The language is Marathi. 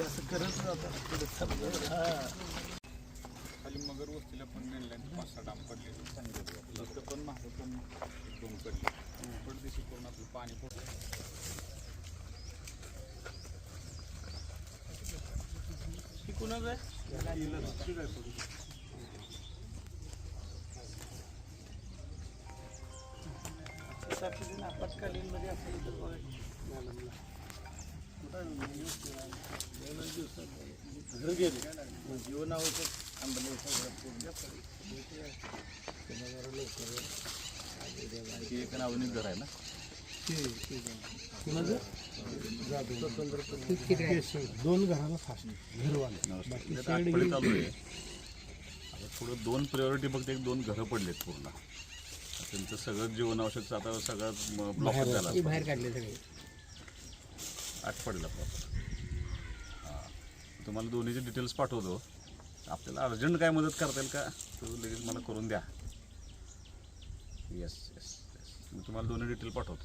असं करत राहतात खाली मगर वस्तीला पण नेलं 5-6 डाम पडले इथं पण मागं पण 1-2 पडले पडदेशी करून आपलं पाणी कुणाच आहे आपत्कालीन मध्ये असेल तर घर गेले जीवन एक नावाने घर आहे ना दोन घराला फास्ट घरवाले चालू आहे आता थोडं 2 प्रायोरिटी फक्त 1-2 घरं पडलेत पूर्ण त्यांचं सगळं जीवनावश्यक आता सगळं ब्लॉक झाला बाहेर काढले सगळे 8 पडला हां तुम्हाला दोन्हीचे डिटेल्स पाठवतो आपल्याला अर्जंट काय मदत करता येईल का तो लगेच मला करून द्या येस येस येस मी तुम्हाला दोन्ही डिटेल पाठवतो